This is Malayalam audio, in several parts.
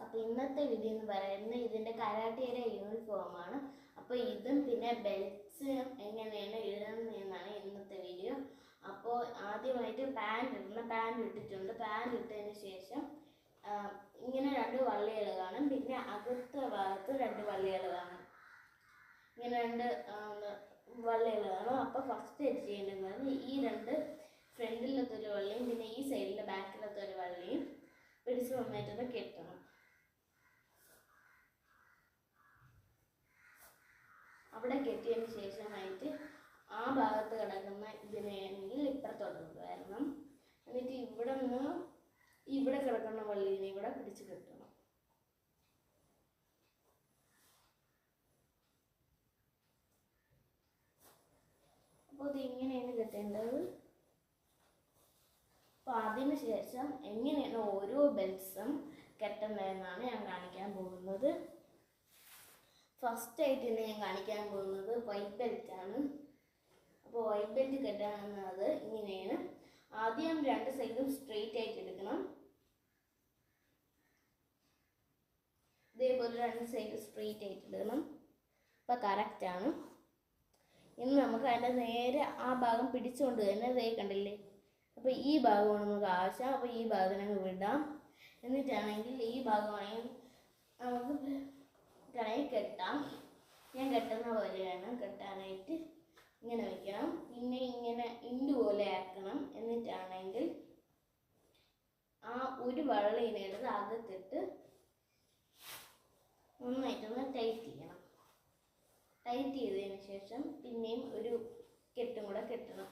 അപ്പോൾ ഇന്നത്തെ വീഡിയോ എന്ന് പറയുന്നത് ഇതിൻ്റെ കരാട്ടയുടെ യൂണിഫോമാണ്. അപ്പോൾ ഇതും പിന്നെ ബെൽറ്റ്സ് എങ്ങനെയാണ് ഇടുന്നതെന്നാണ് ഇന്നത്തെ വീഡിയോ. അപ്പോൾ ആദ്യമായിട്ട് പാൻറ് ഇട്ടിട്ടുണ്ട്. പാൻറ് ഇട്ടതിന് ശേഷം ഇങ്ങനെ 2 വള്ളികൾ കാണും, പിന്നെ അകത്തെ ഭാഗത്ത് 2 വള്ളികൾ കാണും. ഇങ്ങനെ 2 വള്ളികൾ കാണും. അപ്പോൾ ഫസ്റ്റ് ചെയ്യേണ്ടത് ഈ 2 ഫ്രണ്ടിലത്തെ ഒരു വള്ളിയും പിന്നെ ഈ സൈഡിലെ ബാക്കിലത്തെ ഒരു വള്ളിയും പിടിച്ച് നന്നായിട്ടൊന്ന് കെട്ടണം. അവിടെ കെട്ടിയതിന് ശേഷമായിട്ട് ആ ഭാഗത്ത് കിടക്കുന്ന ഇതിനെയാണെങ്കിൽ ഇപ്പുറത്തോട്ട് കൊണ്ടുവരണം. എന്നിട്ട് ഇവിടെ കിടക്കുന്ന വള്ളീനെ ഇവിടെ പിടിച്ച് കെട്ടണം. അപ്പോൾ ഇത് ഇങ്ങനെയാണ് കെട്ടേണ്ടത്. അപ്പോൾ അതിന് ശേഷം എങ്ങനെയാണ് ഓരോ ബെൽറ്റ്സും കെട്ടുന്നതെന്നാണ് ഞാൻ കാണിക്കാൻ പോകുന്നത്. ഫസ്റ്റ് ആയിട്ട് തന്നെ ഞാൻ കാണിക്കാൻ പോകുന്നത് വൈറ്റ് ബെൽറ്റാണ്. അപ്പോൾ വൈറ്റ് ബെൽറ്റ് കെട്ടാനുള്ളത് ഇങ്ങനെയാണ്. ആദ്യം 2 സൈഡും സ്ട്രെയിറ്റ് ആയിട്ട് എടുക്കണം. ഇതേപോലെ 2 സൈഡ് സ്ട്രെയിറ്റ് ആയിട്ട് എടുക്കണം. അപ്പോൾ കറക്റ്റാണ്. ഇനി നമുക്ക് അതിൻ്റെ നേരെ ആ ഭാഗം പിടിച്ചുകൊണ്ട് തന്നെ ഇതേ കണ്ടില്ലേ. അപ്പോൾ ഈ ഭാഗമാണ് നമുക്ക് ആവശ്യം. അപ്പോൾ ഈ ഭാഗത്തിനങ്ങ് വിടാം. എന്നിട്ടാണെങ്കിൽ ഈ ഭാഗമാണെങ്കിൽ നമുക്ക് കെട്ടാം. ഞാൻ കെട്ടുന്ന പോലെയാണ് കെട്ടാനായിട്ട്. ഇങ്ങനെ വയ്ക്കണം. പിന്നെ ഇങ്ങനെ ഇൻഡ് പോലെ ആക്കണം. എന്നിട്ടാണെങ്കിൽ ആ ഒരു വള്ളിനെ എടുത്ത് അകത്തിട്ട് നന്നായിട്ടൊന്ന് ടൈറ്റ് ചെയ്യണം. ടൈറ്റ് ചെയ്തതിന് ശേഷം പിന്നെയും ഒരു കെട്ടും കൂടെ കെട്ടണം.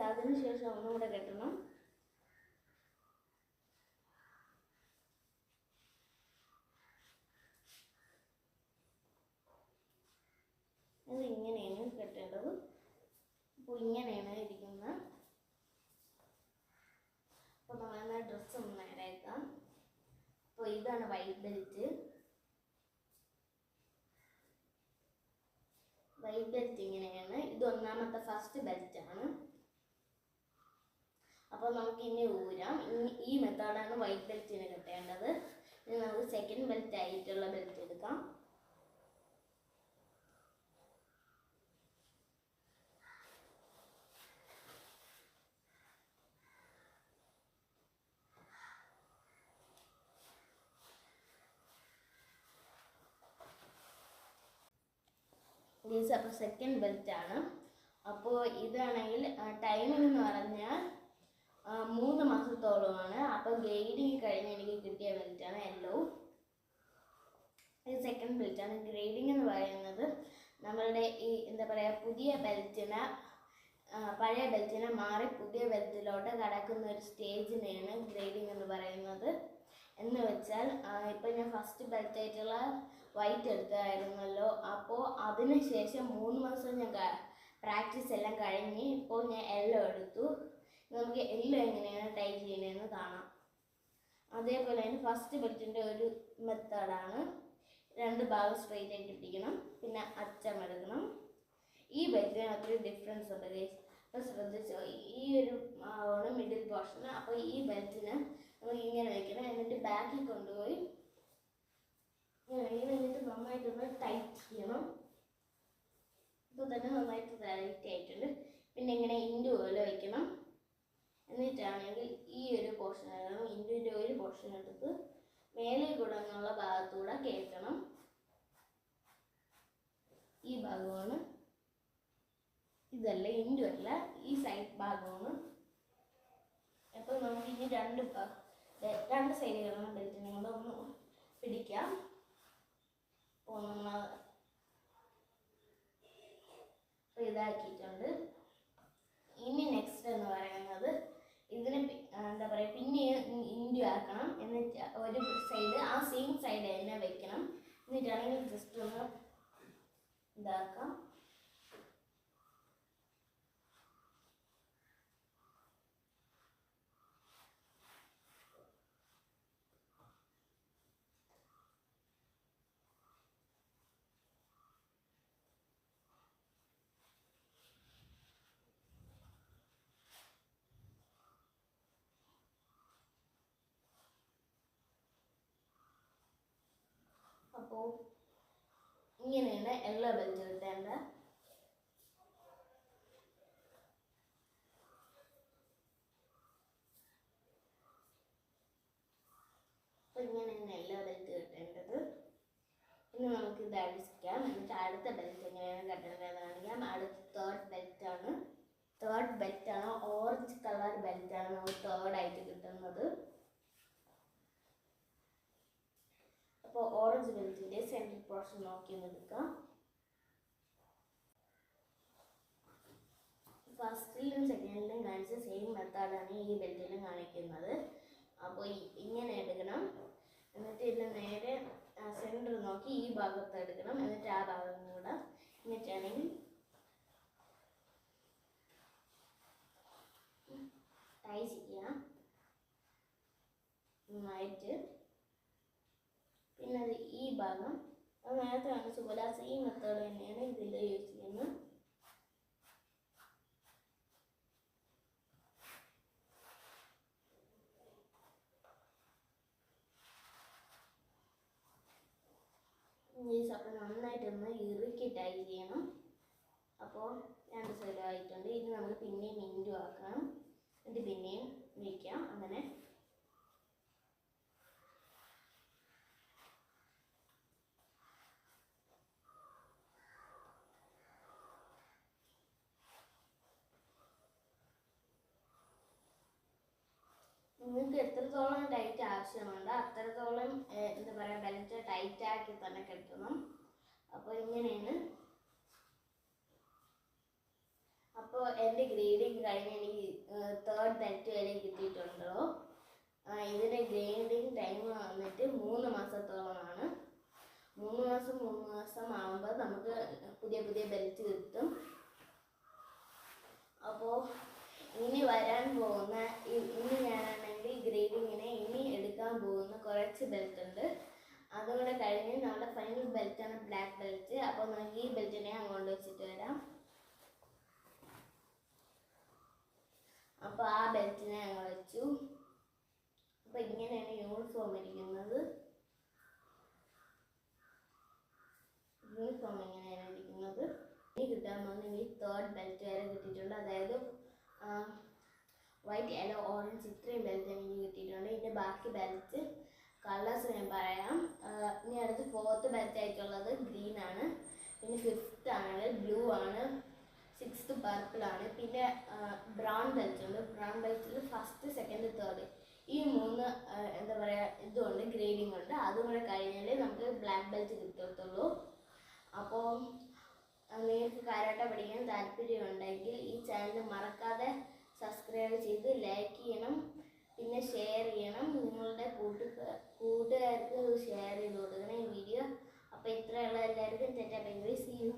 അതിന് ശേഷം ഒന്നും കൂടെ കെട്ടണം. അത് ഇങ്ങനെയാണ് കെട്ടേണ്ടത്. അപ്പോൾ ഇങ്ങനെയാണ് ഇരിക്കുന്നത്. അപ്പോൾ നമ്മൾ ഡ്രസ്സ് ഒന്ന് നേരെയാക്കാം. അപ്പോൾ ഇതാണ് വൈറ്റ് ബെൽറ്റ്. വൈറ്റ് ബെൽറ്റ് ഇങ്ങനെയാണ്. ഇത് ഒന്നാമത്തെ ഫസ്റ്റ് ബെൽറ്റാണ്. അപ്പോൾ നമുക്ക് ഇനി ഊരാം. ഈ മെത്തേഡാണ് വൈറ്റ് ബെൽറ്റിന് കെട്ടേണ്ടത്. ഇനി നമുക്ക് സെക്കൻഡ് ബെൽറ്റ് ആയിട്ടുള്ള ബെൽറ്റ് എടുക്കാം. അപ്പോൾ സെക്കൻഡ് ബെൽറ്റാണ്. അപ്പോൾ ഇതാണെങ്കിൽ ടൈമിംഗ് എന്ന് പറഞ്ഞാൽ 3 മാസത്തോളമാണ്. അപ്പോൾ ഗ്രേഡിങ് കഴിഞ്ഞ് എനിക്ക് കിട്ടിയ ബെൽറ്റാണ് യെല്ലോ. ഇത് സെക്കൻഡ് ബെൽറ്റാണ്. ഗ്രേഡിങ് എന്ന് പറയുന്നത് നമ്മളുടെ ഈ എന്താ പറയുക, പുതിയ ബെൽറ്റിനെ പഴയ ബെൽറ്റിനെ മാറി പുതിയ ബെൽറ്റിലോട്ട് കടക്കുന്ന ഒരു സ്റ്റേജിനെയാണ് ഗ്രേഡിങ് എന്ന് പറയുന്നത്. എന്ന് വെച്ചാൽ ഇപ്പം ഞാൻ ഫസ്റ്റ് ബെൽറ്റായിട്ടുള്ള വൈറ്റ് എടുത്തായിരുന്നല്ലോ. അപ്പോൾ അതിന് ശേഷം 3 മാസം ഞാൻ പ്രാക്ടീസ് എല്ലാം കഴിഞ്ഞ് ഇപ്പോൾ ഞാൻ യെല്ലോ എടുത്തു. നമുക്ക് യെല്ലോ എങ്ങനെയാണ് ടൈറ്റ് ചെയ്യുന്നതെന്ന് കാണാം. അതേപോലെ തന്നെ ഫസ്റ്റ് ബെൽറ്റിൻ്റെ ഒരു മെത്തേഡാണ്. 2 ഭാഗം സ്ട്രെയിറ്റ് ആയിട്ട് ഇട്ടിരിക്കണം. പിന്നെ അറ്റം എടുക്കണം. ഈ ബെൽറ്റിന് അത്രയും ഡിഫറൻസ് ഉണ്ട് ഗൈസ്. അപ്പോൾ ശ്രദ്ധിച്ചോ, ഈ ഒരു ആണ് മിഡിൽ പോർഷൻ. അപ്പോൾ ഈ ബെൽറ്റിന് നമുക്ക് ഇങ്ങനെ വയ്ക്കണം. എന്നിട്ട് ബാക്കിൽ കൊണ്ടുപോയി എന്നിട്ട് നന്നായിട്ടൊന്ന് ടൈറ്റ് ചെയ്യണം. ഇപ്പോൾ തന്നെ നന്നായിട്ട് ടൈറ്റ് ആയിട്ടുണ്ട്. പിന്നെ ഇങ്ങനെ ഇൻഡു പോലെ വയ്ക്കണം. എന്നിട്ടാണെങ്കിൽ ഈ ഒരു പോർഷൻ എടുക്കണം. ഇൻഡുവിൻ്റെ ഒരു പോർഷൻ എടുത്ത് മേലെ കൂടെന്നുള്ള ഭാഗത്തൂടെ കയറ്റണം. ഈ ഭാഗമാണ്, ഇതല്ല ഇൻഡു അല്ല, ഈ സൈഡ് ഭാഗമാണ്. അപ്പോൾ നമുക്ക് ഇനി 2 സൈഡുകളാണ് ബെൽറ്റിനെ കൊണ്ട് ഒന്ന് പിടിക്കാം. അപ്പോൾ ഇതാക്കിയിട്ടുണ്ട്. ഇനി നെക്സ്റ്റ് എന്ന് പറയുന്നത് ഇതിന് എന്താ പറയുക, പിന്നെ ഇൻഡു ആക്കണം. എന്നിട്ട് ഒരു സൈഡ് ആ സെയിം സൈഡ് തന്നെ വെക്കണം. എന്നിട്ടാണെങ്കിൽ ജസ്റ്റ് ഒന്ന് ഇതാക്കാം. അപ്പോൾ ഇങ്ങനെയാണ് എല്ലാ ബെൽറ്റ് കിട്ടേണ്ടത്. അപ്പോൾ ഇങ്ങനെയാണ് എല്ലാ ബെൽറ്റ് കിട്ടേണ്ടത്. ഇനി നമുക്ക് ഇത് അഴിക്കാം. എന്നിട്ട് അടുത്ത ബെൽറ്റ് എങ്ങനെയാണ് കെട്ടേണ്ടതെന്ന് കാണിക്കാം. അടുത്ത തേർഡ് ബെൽറ്റാണ് ഓറഞ്ച് കളർ ബെൽറ്റാണ് നമുക്ക് തേർഡായിട്ട് കിട്ടുന്നത്. അപ്പോൾ ഓറഞ്ച് ബെൽറ്റിൻ്റെ സെൻട്രൽ പോർഷൻ നോക്കി എടുക്കാം. ഫസ്റ്റിലും സെക്കൻഡിലും കാണിച്ച സെയിം മെത്തേഡാണ് ഈ ബെൽറ്റിലും കാണിക്കുന്നത്. അപ്പോൾ ഇങ്ങനെ എടുക്കണം. എന്നിട്ട് ഇതിൽ നേരെ സെൻറ്റർ നോക്കി ഈ ഭാഗത്ത് എടുക്കണം. എന്നിട്ട് ആ ഭാഗം കൂടെ എന്നിട്ടാണെങ്കിൽ ടൈ ചെയ്യാം നന്നായിട്ട്. പിന്നെ അത് ഈ ഭാഗം അത് നേരത്തെ കാണിച്ച പോലെ ആ സെയിം മെത്തേഡ് തന്നെയാണ് ഇതിൽ യൂസ് ചെയ്യുന്നത്. അപ്പോൾ നന്നായിട്ടൊന്ന് ഇറുക്കി ടൈ ചെയ്യണം. അപ്പോൾ രണ്ട് സൈഡും ആയിട്ടുണ്ട്. ഇത് നമുക്ക് പിന്നെയും ഇൻഡു ആക്കണം. എന്നിട്ട് പിന്നെയും വയ്ക്കാം. അങ്ങനെ നിങ്ങൾക്ക് എത്രത്തോളം ടൈറ്റ് ആവശ്യമുണ്ട് അത്രത്തോളം എന്താ പറയുക ബെൽറ്റ് ടൈറ്റ് ആക്കി തന്നെ കെട്ടണം. അപ്പോൾ ഇങ്ങനെയാണ്. അപ്പോൾ എൻ്റെ ഗ്രേഡിങ് കഴിഞ്ഞ് എനിക്ക് തേർഡ് ബെൽറ്റ് വരെ കിട്ടിയിട്ടുണ്ടോ. ഇതിൻ്റെ ഗ്രേഡിങ് ടൈം വന്നിട്ട് 3 മാസത്തോളമാണ്. 3 മാസം ആകുമ്പോൾ നമുക്ക് പുതിയ ബെൽറ്റ് കിട്ടും. അപ്പോൾ ഇനി വരാൻ പോകുന്ന ഇനി ഞാനാണെങ്കിൽ ഗ്രേഡിങ്ങിനെ ഇനി എടുക്കാൻ പോകുന്ന കുറച്ച് ബെൽറ്റ് ഉണ്ട്. അതുകൂടെ കഴിഞ്ഞ് നമ്മുടെ ഫൈനൽ ബെൽറ്റാണ് ബ്ലാക്ക് ബെൽറ്റ്. അപ്പോൾ നമുക്ക് ഈ ബെൽറ്റിനെ അങ്ങോട്ട് വെച്ചിട്ട് വരാം. അപ്പോൾ ആ ബെൽറ്റിനെ ഞങ്ങൾ വെച്ചു. അപ്പോൾ ഇങ്ങനെയാണ് യൂണിഫോം ഇരിക്കുന്നത്. ഇങ്ങനെയാണ് ഇരിക്കുന്നത്. ഇനി കിട്ടാൻ പോകുന്നെങ്കിൽ തേർഡ് ബെൽറ്റ് വരെ കിട്ടിയിട്ടുണ്ട്. അതായത് വൈറ്റ്, യെല്ലോ, ഓറഞ്ച് ഇത്രയും ബെൽറ്റ് എനിക്ക് കിട്ടിയിട്ടുണ്ട്. ഇതിൻ്റെ ബാക്കി ബെൽറ്റ് കളേഴ്സ് ഞാൻ പറയാം. ഇനി അടുത്ത് ഫോർത്ത് ബെൽറ്റ് ആയിട്ടുള്ളത് ഗ്രീൻ ആണ്. പിന്നെ ഫിഫ്ത്ത് ആണെങ്കിൽ ബ്ലൂ ആണ്. 6th പർപ്പിൾ ആണ്. പിന്നെ ബ്രൗൺ ബെൽറ്റ് ഉണ്ട്. ബ്രൗൺ ബെൽറ്റിൽ ഫസ്റ്റ്, സെക്കൻഡ്, തേർഡ് ഈ 3 എന്താ പറയുക ഇതുകൊണ്ട് ഗ്രേഡിങ് ഉണ്ട്. അതും കൂടെ കഴിഞ്ഞാൽ നമുക്ക് ബ്ലാക്ക് ബെൽറ്റ് കിട്ടത്തുള്ളൂ. അപ്പോൾ നിങ്ങൾക്ക് കരാട്ടെ പഠിക്കാൻ താല്പര്യമുണ്ടെങ്കിൽ ഈ ചാനൽ മറക്കാതെ സബ്സ്ക്രൈബ് ചെയ്ത് ലൈക്ക് ചെയ്യണം. പിന്നെ ഷെയർ ചെയ്യണം. നിങ്ങളുടെ കൂട്ടുകാർക്ക് ഷെയർ ചെയ്ത് കൊടുക്കണം ഈ വീഡിയോ. അപ്പോൾ ഇത്രയുള്ള എല്ലാവർക്കും tata bye bye, see U.